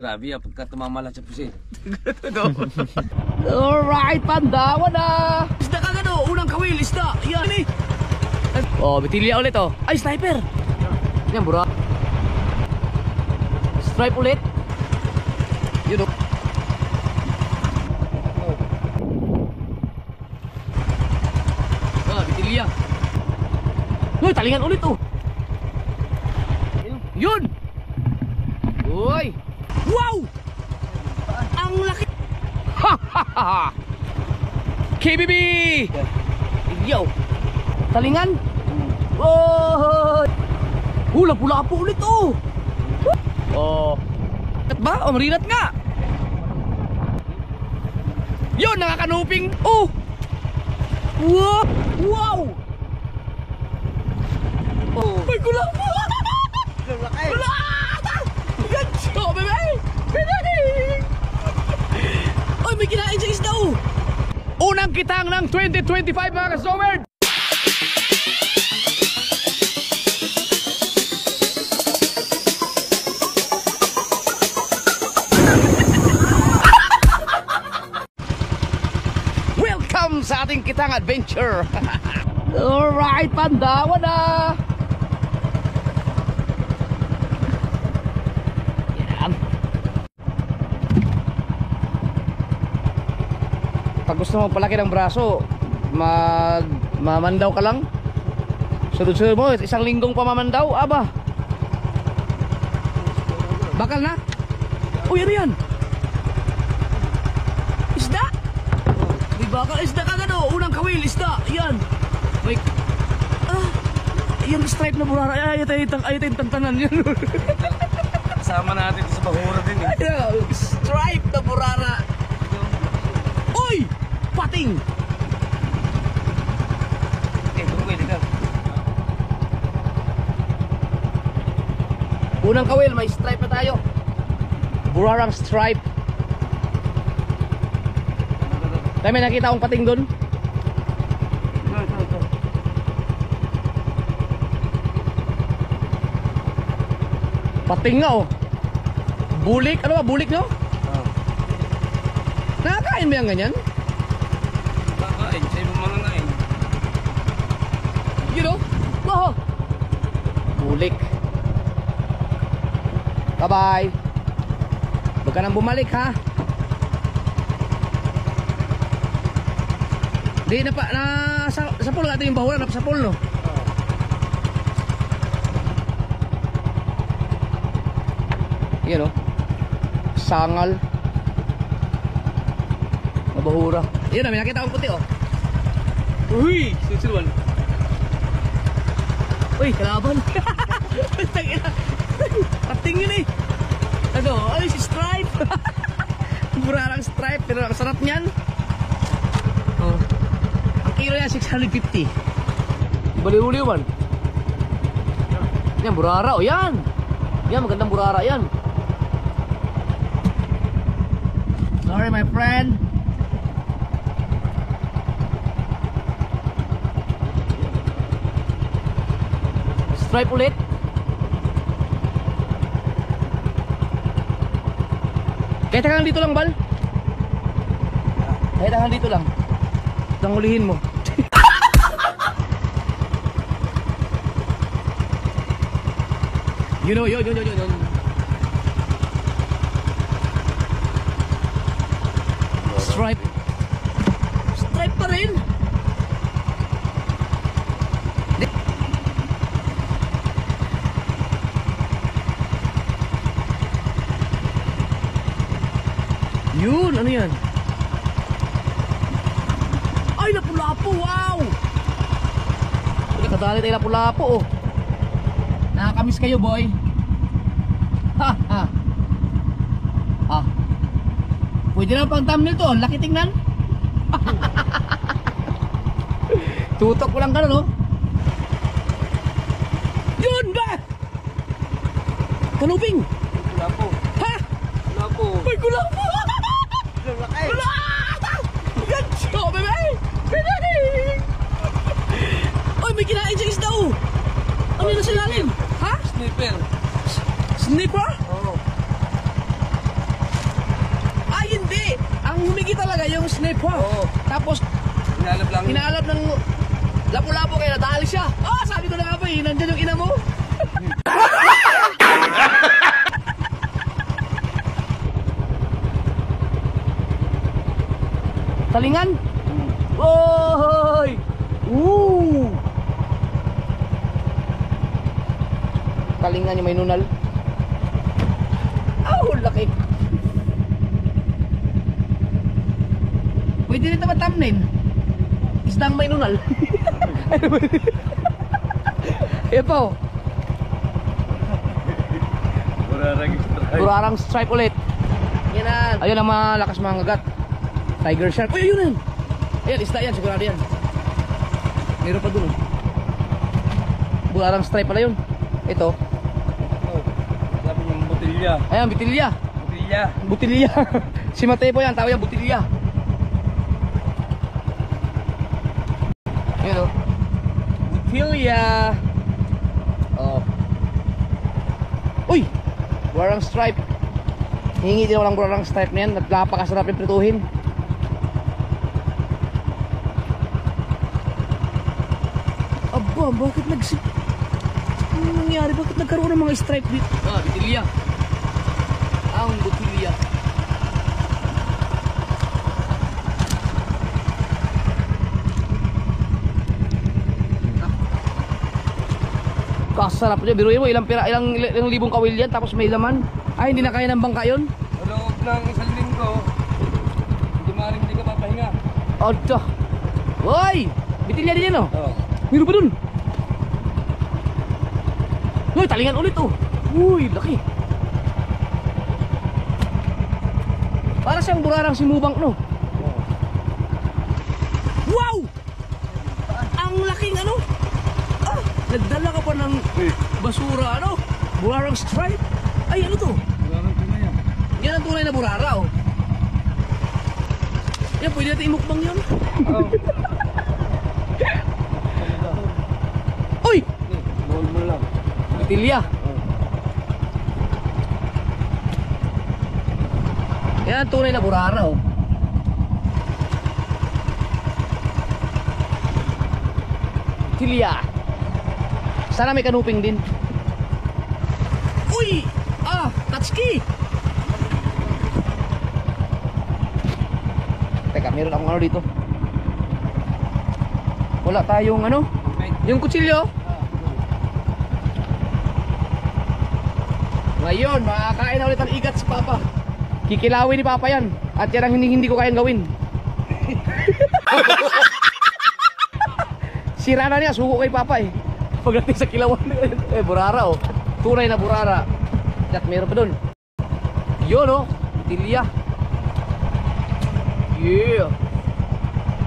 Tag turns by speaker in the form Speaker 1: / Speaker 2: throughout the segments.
Speaker 1: Grabe ya, pagka tumamala sa pusit.
Speaker 2: Alright, pandawa na! Isda ka gano, unang kawil, isda! Yan eh! Oh, bitilya ulit oh. Ay, sniper! Yan, bura. Stripe ulit. Yun oh. Ah, bitilya. Uy, talingan ulit oh. Yun! Uy! Wow! Ang laki! Ha ha ha! KBB! Yo! Talingan! Oh! Hula-pula po ulit oh! Oh! Kat ba? Oh, marinat nga! Yun! Nakakanuping! Oh! Wow! Wow! Oh! May gula po! Gula! Gancho, bebe! Bebe! Ay, may kinain sa isda oh! Unang kitang ng 2025 mga ka-Zomer! Welcome sa ating kitang adventure! Alright, pandawa na! Pag gusto mo palaki ng braso, mamandaw ka lang. Sunod-sunod mo, isang linggong pamamandaw, aba. Bakal na? Uy, ano yan? Isda? May bakal, isda ka gano, unang kawil, isda, yan. May, yung stripe na burara, ay yung tantanan yan.
Speaker 1: Kasama natin sa bahura din eh.
Speaker 2: Stripe na burara. Uy! Pating!
Speaker 1: Okay, tungkol dito.
Speaker 2: Unang kawil, may stripe na tayo. Burarang stripe. Tayo may nakita akong pating doon. Pating nga oh. Bulik, ano ba? Bulik no? Nakakain mo yung ganyan?
Speaker 1: Kakain, sa ibang mga ngain.
Speaker 2: You know? Oh. Bulik. Bye-bye. Huwag ka nang bumalik ha. Di na pa, sa pool natin yung bahuran, sa pool no? Yan o. Sangal. Mabahura. Yan na, may nakita akong puti o. Uy! Susuwan. Uy, kalaban. Pating yun eh. Ano? Ay, si stripe. Burarang stripe. Pero ang sarap niyan. Oh. Ang kilo niya 650. Baliw-liw man. Yan, burara o yan. Yan, magandang burara yan. Sorry my friend. Stripe ulit. Kahit hanggang dito lang, Bal. Kahit hanggang dito lang. Itang ulihin mo. You know, yun. Stripe. Stripe pa rin. Yun, ano yan? Ay, lapu-lapu, wow! Nakadali tayo lapu-lapu, oh. Nakakamiss kayo, boy. Ha, ha. Ha. Pwede na pang thumbnail to, laki tingnan. Tutok ko lang ka no? Yun ba? Kanuping.
Speaker 1: Kulapo.
Speaker 2: Ha?
Speaker 1: Kulapo.
Speaker 2: May kulapo.
Speaker 1: Laki.
Speaker 2: Kulapo. Gancho, bebe. Bebe. Oy, may kinain sa isda oh. Ano na sa lalim? Ha?
Speaker 1: Sniper.
Speaker 2: Sniper?
Speaker 1: Oo.
Speaker 2: humigi talaga yung snake ha.
Speaker 1: Oo.
Speaker 2: Tapos
Speaker 1: Hinalap lang.
Speaker 2: hinalap ng lapu-lapu kaya nadali siya. Ah, sabi ko na nga ba eh, nandyan yung ina mo. Talingan? Oy! Talingan yung may nunal. Laki. Pwede rin naman thumbnail. Isdang may nunal. Ayan po. Burarang stripe ulit. Yan na. Ayun ang malakas mga ngagat. Tiger shark. Uy, ayun yan. Ayan, isda yan. Sigurado yan. Meron pa dun. Burarang stripe pala yun. Ito.
Speaker 1: Sabi niyang butilya.
Speaker 2: Ayan, bitilya.
Speaker 1: Butilya.
Speaker 2: Butilya. Si Mateo yan, tawag yan butilya. Ayan o. Butilya. Oh. Uy! Burarang stripe. Hingi din ako ng burarang stripe na yan. Napakasarap yung prituhin. Aba, bakit ano nangyari? Bakit nagkaroon ng mga stripe dito? Ah, bitilya. Ang butilya. Kasarap niya. Biruin mo, ilang libong kawil yan, tapos may laman. Ay, hindi na kaya ng bangka yun?
Speaker 1: Sa loob ng isang linggo, hindi maaaring hindi ka papahinga.
Speaker 2: Odo. Hoy! Bitilya din yan oh.
Speaker 1: Oo.
Speaker 2: Meron pa dun. Hoy, talingan ulit oh. Uy, laki. Para siyang burarang simubang no. Wow! Ang laking ano. Ah, nagdala ka pa ng basura ano. Burarang stripe. Ay, ano to?
Speaker 1: Burarang tunay yan.
Speaker 2: Yan ang tunay na burara oh. Yan, pwede natin imukbang yun.
Speaker 1: Oo.
Speaker 2: Uy!
Speaker 1: Bawal mo lang.
Speaker 2: Bitilya. Yan ang tunay na burara oh. Bitilya. Sana may kanuping din. Uy! Ah! Tatski! Teka, meron akong ano dito. Wala tayong ano? Yung kutsilyo. Ngayon, makakain na ulit ang igat si Papa. Kikilawin ni Papa yan. At yan ang hindi ko kayang gawin. Sira na niya, suko kay Papa eh. Pagdating sa kilawan eh, burara oh. Tunay na burara. At meron pa dun. Yun oh, tilya. Yeah.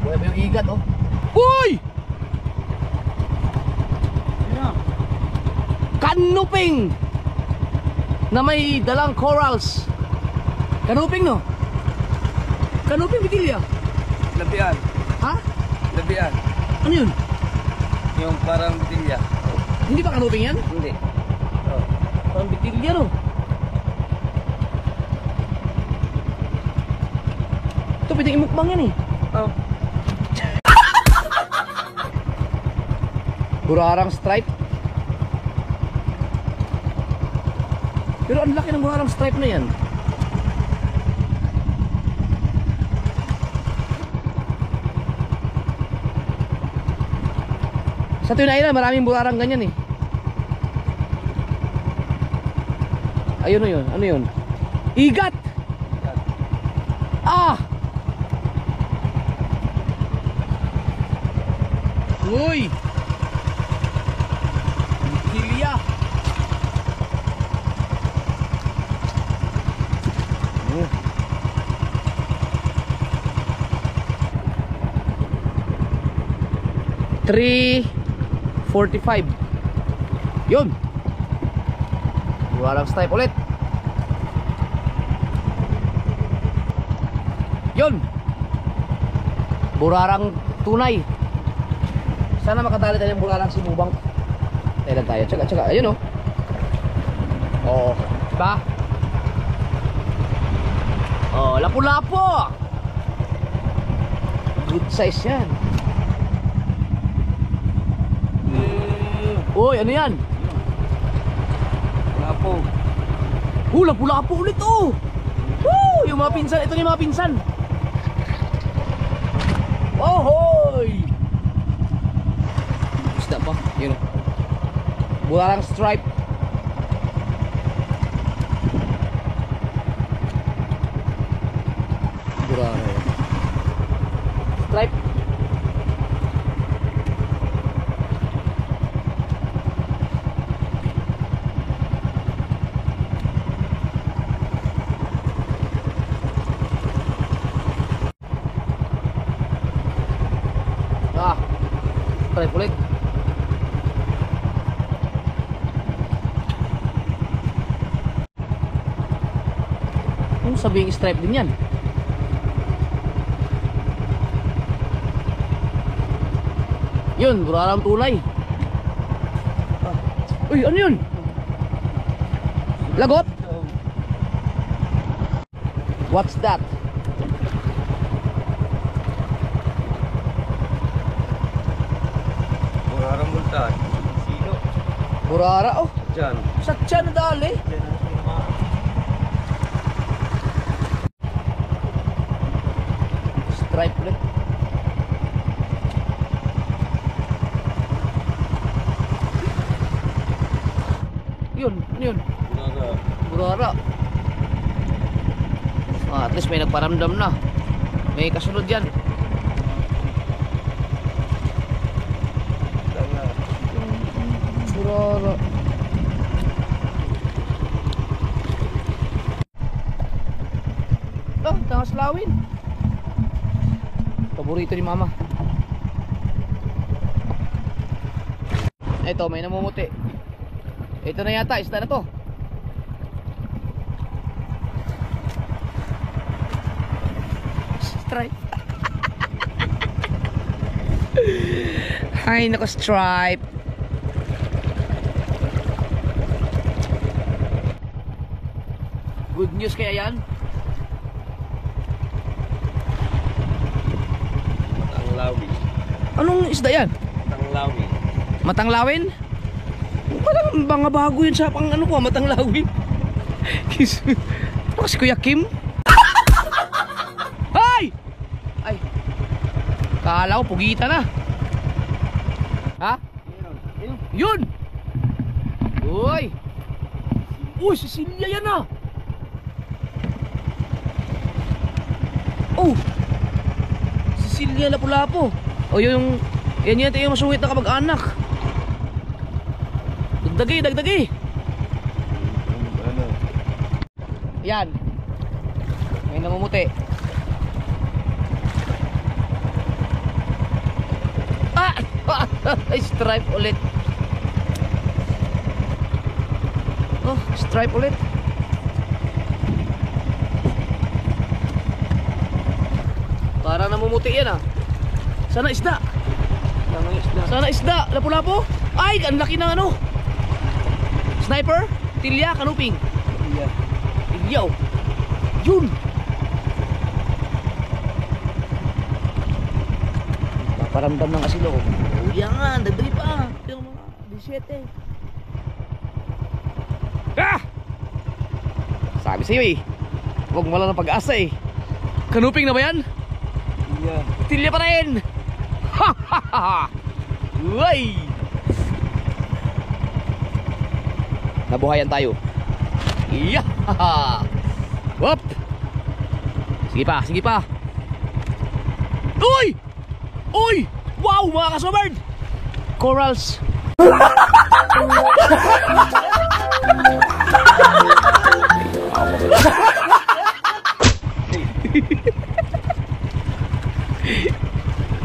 Speaker 2: Buhay pa yung igat oh. Uy! Kanuping na may dalang corals. Kanuping no? Kanuping bitilya.
Speaker 1: Labian.
Speaker 2: Ha?
Speaker 1: Labian.
Speaker 2: Ano yun?
Speaker 1: Yung parang butilya.
Speaker 2: Hindi ba kanuping yan?
Speaker 1: Hindi. Oo.
Speaker 2: Parang bitilya no? Ito pwedeng imukbang yan eh.
Speaker 1: Oo.
Speaker 2: Burarang stripe. Pero ang laki ng burarang stripe na yan. Sa Tunayna, maraming burarang ganyan eh. Ayun o yun. Ano yun? Igat! Ah! Uy! Hilya! $3.45. Yun. Burarang stripe ulit. Yun. Burarang tunay. Sana makadali tayo ng burarang simubang. Tailan tayo. Tsaka. Ayun oh. Oh. Diba? Oh, lapu-lapo. Good size yan. Uy, ano yan?
Speaker 1: Lapo.
Speaker 2: Lapu-lapu ulit oh. Woo! Yung mga pinsan, ito yung mga pinsan. Ohoy! Isda pa, yun oh. Bularang stripe. Burara yan. Stripe. Stripe ulit. Kung sabing stripe din yan. Yun, burarang tunay. Uy, ano yun? Lagot? What's that?
Speaker 1: Burarang multan. Sino?
Speaker 2: Burara, oh.
Speaker 1: Diyan.
Speaker 2: Satya na dali. Stripe ulit. Yun, ano yun?
Speaker 1: Burara.
Speaker 2: Burara. At least may nagparamdam na. May kasunod yan. Burara. Tangas lawin. Paborito ni mama. Ito, may namumuti. Ito na yata, isda na to. Stripe. Ay, nako, stripe. Good news kaya yan?
Speaker 1: Matanglawi.
Speaker 2: Anong isda yan?
Speaker 1: Matanglawi.
Speaker 2: Matanglawin? Parang mga bago yun sa pang ano ko, matanglawin. Ano si Kuya Kim? Ay! Ay! Kala ko pugita na. Ha? Yun! Uy! Uy, Cecilia yan ah! Oh! Cecilia lapu-lapo. O yung... Yan yata yung masuwit na kamag-anak. Dagdagi, dagdagi.
Speaker 1: Ano?
Speaker 2: Yan. May namumuti. Ah! Stripe ulit. Oh, stripe ulit. Para namumuti yan ah. Sana isda. Sana isda. Lapu-lapo. Ay, ang laki ng ano. Sniper, tilya, kanuping. Tilyaw. Yun. Paparamdam ng asilo. Oh, yan nga, dagdali pa. Yung mga 17. Ah! Sabi sa'yo eh. Huwag mo lang ng pag-asa eh. Kanuping na ba yan?
Speaker 1: Yeah.
Speaker 2: Tilya pa rin. Ha ha ha. Uy! Nabuhayan tayo. Iya! Whoop! Sige pa, sige pa. Uy! Uy! Wow, mga kasubard! Corals.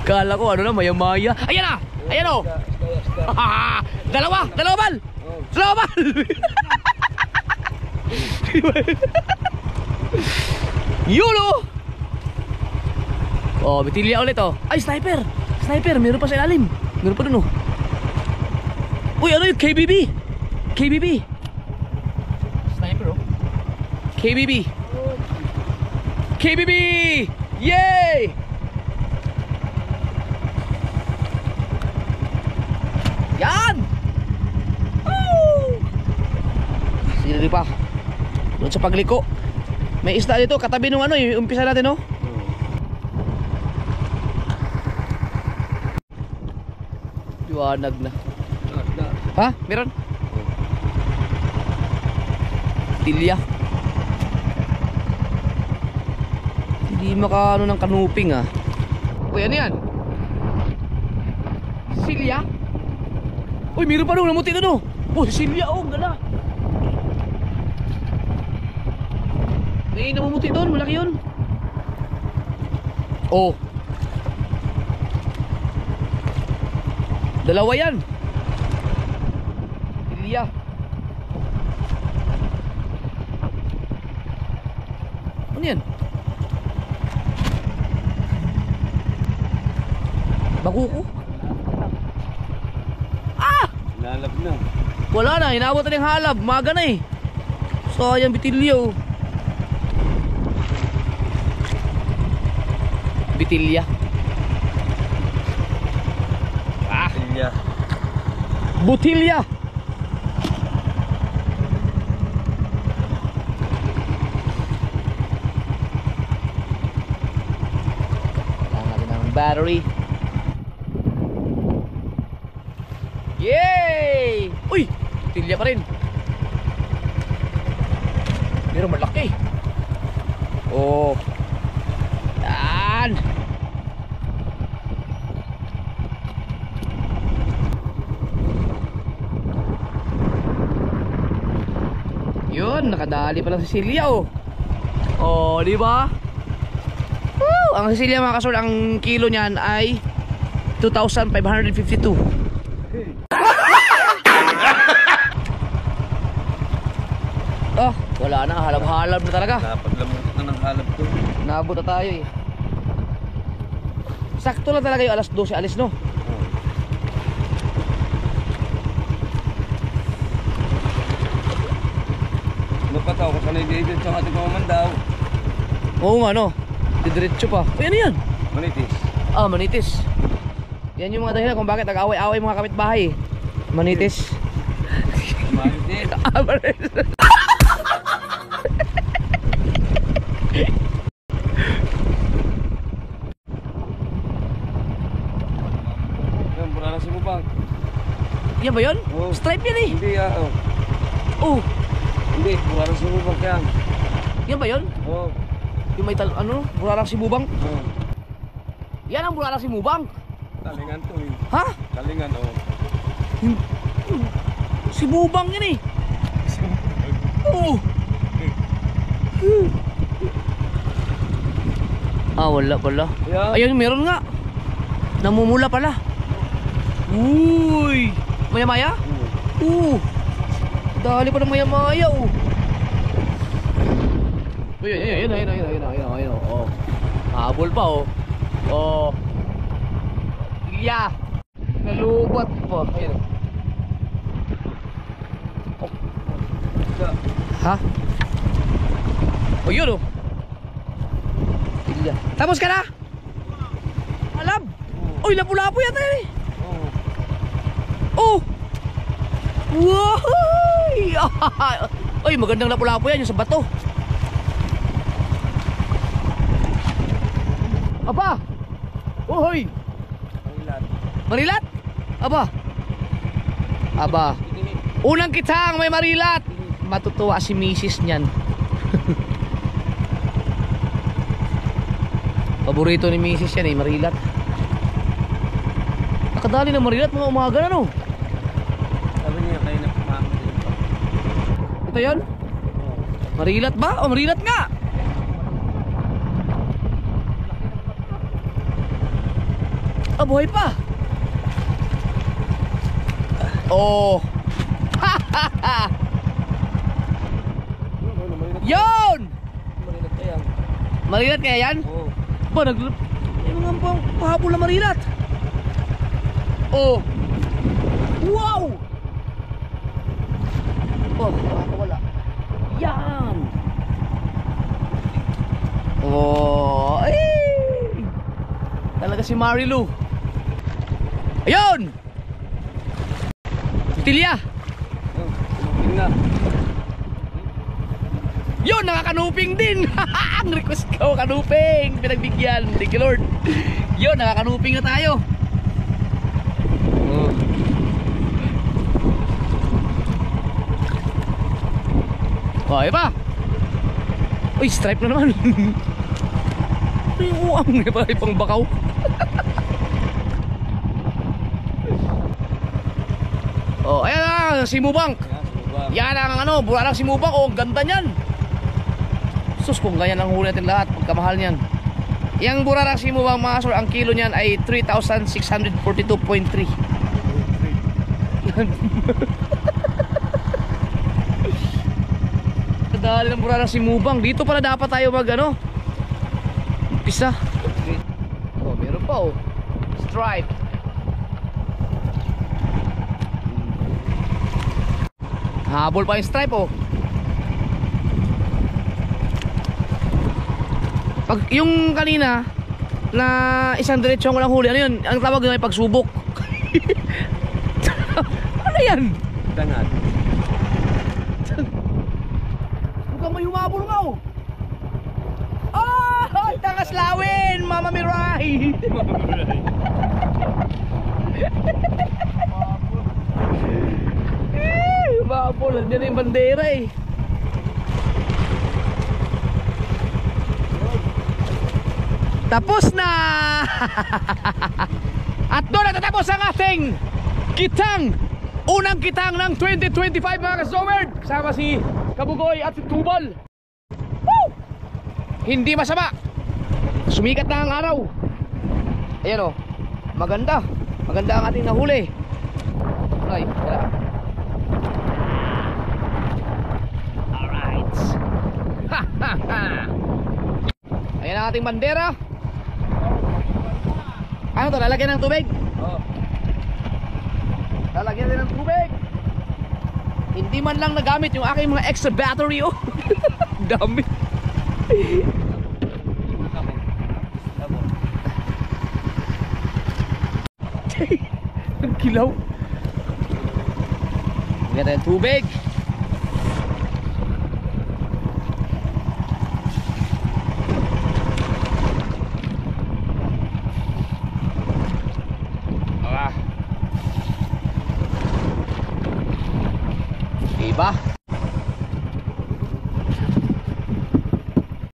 Speaker 2: Kala ko ano na, maya-maya. Ayan na! Ayan o! Dalawa! Dalawa bal! Dalawa bal! Yulo! Oh, bitilya ulit oh. Ay, sniper! Sniper, meron pa sa ilalim. Meron pa dun oh. Uy, ano yung KBB? KBB. Sniper oh. KBB. KBB! Yay! Yan! Oh! Sili pa. Doon sa pagliko. May isda dito, katabi nung ano, yung umpisa natin, no? Liwanag na. Ha? Meron? Tilya. Hindi makaano ng kanuping, ah. Uy, ano yan? Silya? Uy, meron pa nung namuti na, no? Oh, silya, oh, gala. May namumuti doon, malaki yun. Oh. Dalawa yan. Silya. Ano yan? Bakuko? Ah!
Speaker 1: Lalab na.
Speaker 2: Wala na, inabot na yung halab. Maga na eh. Sayang bitilyo. Bitilya. Ah!
Speaker 1: Tilya.
Speaker 2: Butilya. Kailangan natin ng battery. Yay! Uy! Butilya pa rin. Pero malaki. Oh. Yan. Yun, nakadali pa lang si Silya, oh. Oh, di ba? Woo! Ang Silya, mga kasol, ang kilo niyan ay 2,552. Oh, wala na, halab-halab na talaga.
Speaker 1: Dapat lamukot na ng halab to.
Speaker 2: Naabot na tayo eh. Sakto lang talaga yung alas 12 alis, no?
Speaker 1: Ano pa tao? Kung sanay dito sa ating pamamandaw.
Speaker 2: Oo nga, no? Didiretso pa. Ay, ano yan?
Speaker 1: Manitis.
Speaker 2: Ah, manitis. Yan yung mga dahilan kung bakit nag-away-away mga kapitbahay eh. Manitis.
Speaker 1: Manitis.
Speaker 2: Ah, manitis.
Speaker 1: Yan, mura na si Mubang.
Speaker 2: Yan ba yun?
Speaker 1: Oo.
Speaker 2: Stripe yan eh.
Speaker 1: Hindi oh.
Speaker 2: Oh,
Speaker 1: Hindi, mura na si Mubang yan.
Speaker 2: yan ba yun?
Speaker 1: Oo.
Speaker 2: Yung may ano? Burarang si Bubang?
Speaker 1: Oo.
Speaker 2: Yan ang burarang si Bubang.
Speaker 1: Kalingan to eh.
Speaker 2: Ha?
Speaker 1: Kalingan oh.
Speaker 2: Si Bubang yan eh. Oh. Ah, wala pala.
Speaker 1: Yeah.
Speaker 2: Ayun, meron nga. Namumula pala. Uy! Maya-maya? Dali pa ng maya-maya, oh. Ayun. Oh. Habol pa, oh. Oh. Ilya. Nalubat pa. Ayun. Oh. Ha? Oh, yun, oh. Ilya. Tapos ka na? Alab. Uy, lapu-lapu yata eh.
Speaker 1: Oo.
Speaker 2: Oh! Wow! Uy, magandang lapu-lapu yan, yung sa bato. Aba! Uhoy!
Speaker 1: Marilat.
Speaker 2: Marilat? Aba! Aba! Unang kitang may marilat! Matutuwa si misis niyan. Paborito ni misis yan eh, marilat. Nakadali na marilat mga umaga na, no?
Speaker 1: Sabi niya kayo na pumama din pa.
Speaker 2: Ito yun? Marilat ba? O marilat nga! Ah, buhay pa! Oh! Yun!
Speaker 1: Marilat kaya.
Speaker 2: Marilat kaya yan?
Speaker 1: Oo.
Speaker 2: Ba, yung mga pahabol na marilat. Oh! Wow! Oh, nakakawala. Yan! Oh! Ay! Talaga si Marilu. Ayun! Botilya.
Speaker 1: Tingnan.
Speaker 2: Yun, nakakanuping din. Ang request ko, kanuping. Pinagbigyan. Thank you, Lord. Yun, nakakanuping na tayo. Oh. Okay pa. Uy, stripe na naman. Ay, uwang. May pala pang bakaw. Oh, ayan na, Simubang. Yan ang ano, buralang Simubang. Oh, ang ganda niyan. Sus, kung ganyan ang huli natin lahat, pagkamahal niyan. Yang buralang Simubang mga sir, ang kilo niyan ay 3,642.3. Kadali ng buralang Simubang. Dito pala dapat tayo mag ano, umpisa. Oh, meron pa oh. Stripe. Habol pa yung stripe oh. Pag yung kanina na isang diretsyo ko lang huli, ano yun? Ang tawag nila ay pagsubok. Ano yan?
Speaker 1: Dangat.
Speaker 2: Mukhang may humabol nga oh. Oh! Tangas lawin! Mama Mirai! Humabol, nandiyan yung bandera eh. Tapos na! At doon natatapos ang ating unang kitang ng 2025 mga ka-Zowerd. Kasama si Kabugoy at si Tubal. Woo! Hindi masama. Sumikat na ang araw. Ayan o. Maganda. Maganda ang ating nahuli. Ay, wala. Alright. Ayan ang ating bandera. Ano to? Lalagyan ng tubig?
Speaker 1: Oo.
Speaker 2: Lalagyan din ng tubig. Hindi man lang nagamit yung aking mga extra battery oh. Dami. Ang kilaw. Lagyan tayo ng tubig. Diba?